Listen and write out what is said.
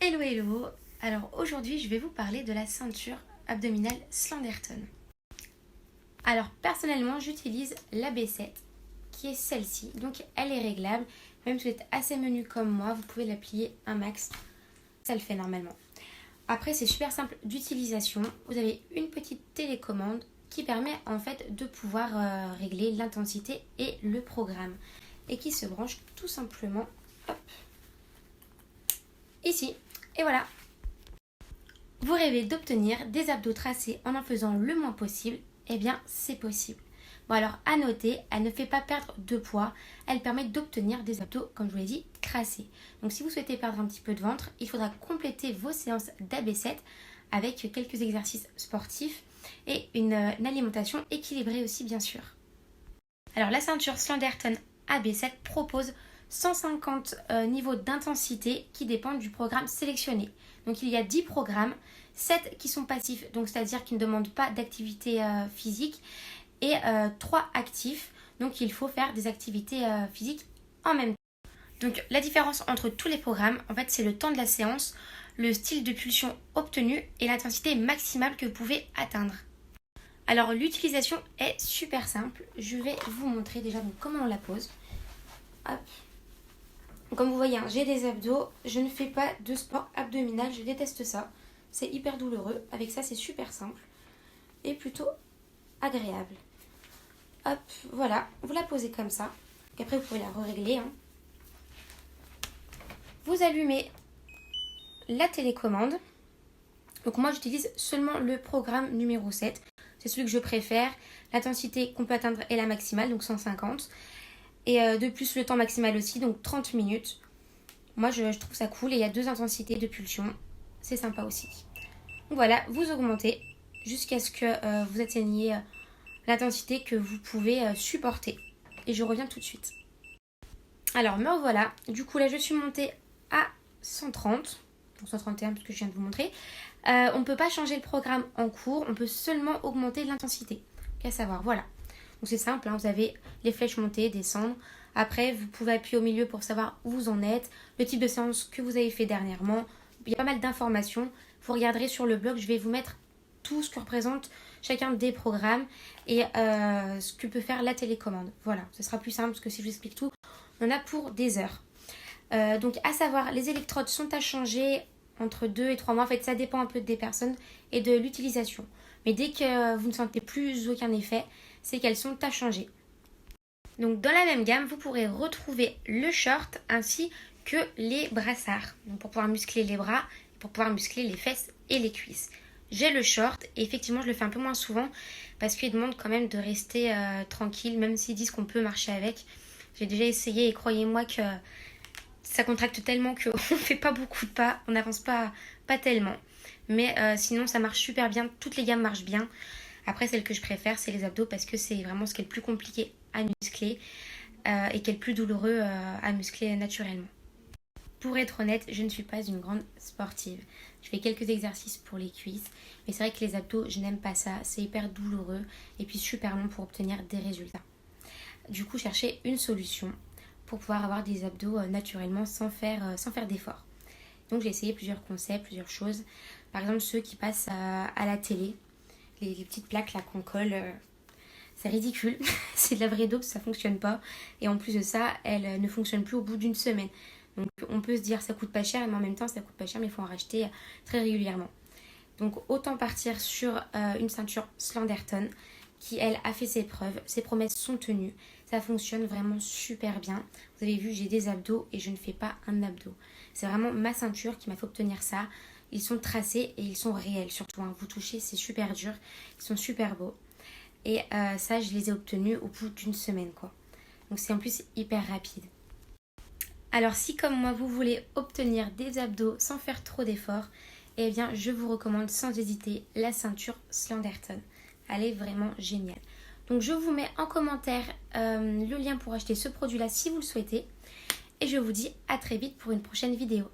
Hello hello. Alors aujourd'hui je vais vous parler de la ceinture abdominale Slenderton. Alors personnellement j'utilise la B7 qui est celle-ci. Donc elle est réglable. Même si vous êtes assez menu comme moi, vous pouvez la plier un max. Ça le fait normalement. Après c'est super simple d'utilisation. Vous avez une petite télécommande qui permet en fait de pouvoir régler l'intensité et le programme. Et qui se branche tout simplement ici. Et voilà. Vous rêvez d'obtenir des abdos tracés en faisant le moins possible? Eh bien, c'est possible. Bon alors, à noter, elle ne fait pas perdre de poids. Elle permet d'obtenir des abdos, comme je vous l'ai dit, tracés. Donc, si vous souhaitez perdre un petit peu de ventre, il faudra compléter vos séances d'AB7 avec quelques exercices sportifs et une alimentation équilibrée aussi, bien sûr. Alors, la ceinture Slenderton AB7 propose 150 niveaux d'intensité qui dépendent du programme sélectionné. Donc il y a 10 programmes, 7 qui sont passifs, donc c'est-à-dire qui ne demandent pas d'activité physique, et 3 actifs, donc il faut faire des activités physiques en même temps. Donc la différence entre tous les programmes, en fait c'est le temps de la séance, le style de pulsion obtenu et l'intensité maximale que vous pouvez atteindre. Alors l'utilisation est super simple, je vais vous montrer déjà donc, comment on la pose. Hop. Comme vous voyez, hein, j'ai des abdos, je ne fais pas de sport abdominal, je déteste ça. C'est hyper douloureux, avec ça c'est super simple et plutôt agréable. Hop, voilà, vous la posez comme ça, et après vous pouvez la régler. Hein. Vous allumez la télécommande. Donc moi j'utilise seulement le programme numéro 7, c'est celui que je préfère. L'intensité qu'on peut atteindre est la maximale, donc 150. Et de plus le temps maximal aussi, donc 30 minutes. Moi je trouve ça cool et il y a 2 intensités de pulsion. C'est sympa aussi. Donc voilà, vous augmentez jusqu'à ce que vous atteigniez l'intensité que vous pouvez supporter. Et je reviens tout de suite. Alors me revoilà. Du coup là je suis montée à 130. Donc 131 parce que je viens de vous montrer. On ne peut pas changer le programme en cours. On peut seulement augmenter l'intensité. Qu'à savoir, voilà. Donc c'est simple, hein, vous avez les flèches monter, descendre. Après, vous pouvez appuyer au milieu pour savoir où vous en êtes, le type de séance que vous avez fait dernièrement. Il y a pas mal d'informations. Vous regarderez sur le blog, je vais vous mettre tout ce que représente chacun des programmes et ce que peut faire la télécommande. Voilà, ce sera plus simple parce que si je vous explique tout, on en a pour des heures. Donc à savoir, les électrodes sont à changer entre 2 et 3 mois. En fait, ça dépend un peu des personnes et de l'utilisation. Mais dès que vous ne sentez plus aucun effet, c'est qu'elles sont à changer. Donc dans la même gamme, vous pourrez retrouver le short ainsi que les brassards. Donc pour pouvoir muscler les bras, pour pouvoir muscler les fesses et les cuisses. J'ai le short et effectivement je le fais un peu moins souvent parce qu'il demande quand même de rester tranquille, même s'ils disent qu'on peut marcher avec. J'ai déjà essayé et croyez-moi que ça contracte tellement qu'on ne fait pas beaucoup de pas, on n'avance pas tellement. Mais sinon ça marche super bien, toutes les gammes marchent bien. Après celle que je préfère c'est les abdos parce que c'est vraiment ce qui est le plus compliqué à muscler et qui est le plus douloureux à muscler naturellement. Pour être honnête, je ne suis pas une grande sportive. Je fais quelques exercices pour les cuisses, mais c'est vrai que les abdos, je n'aime pas ça. C'est hyper douloureux et puis super long pour obtenir des résultats. Du coup, chercher une solution pour pouvoir avoir des abdos naturellement sans faire d'efforts. Donc j'ai essayé plusieurs concepts, plusieurs choses. Par exemple, ceux qui passent à la télé, les petites plaques là qu'on colle. C'est ridicule, c'est de la vraie dope, ça fonctionne pas. Et en plus de ça, elle ne fonctionne plus au bout d'une semaine. Donc on peut se dire ça coûte pas cher, mais en même temps ça coûte pas cher, mais il faut en racheter très régulièrement. Donc autant partir sur une ceinture Slenderton qui elle a fait ses preuves, ses promesses sont tenues. Ça fonctionne vraiment super bien. Vous avez vu, j'ai des abdos et je ne fais pas un abdo. C'est vraiment ma ceinture qui m'a fait obtenir ça. Ils sont tracés et ils sont réels surtout. Hein. Vous touchez, c'est super dur. Ils sont super beaux. Et ça, je les ai obtenus au bout d'une semaine, quoi. Donc c'est en plus hyper rapide. Alors si comme moi, vous voulez obtenir des abdos sans faire trop d'efforts, eh bien je vous recommande sans hésiter la ceinture Slenderton. Elle est vraiment géniale. Donc je vous mets en commentaire le lien pour acheter ce produit-là si vous le souhaitez. Et je vous dis à très vite pour une prochaine vidéo.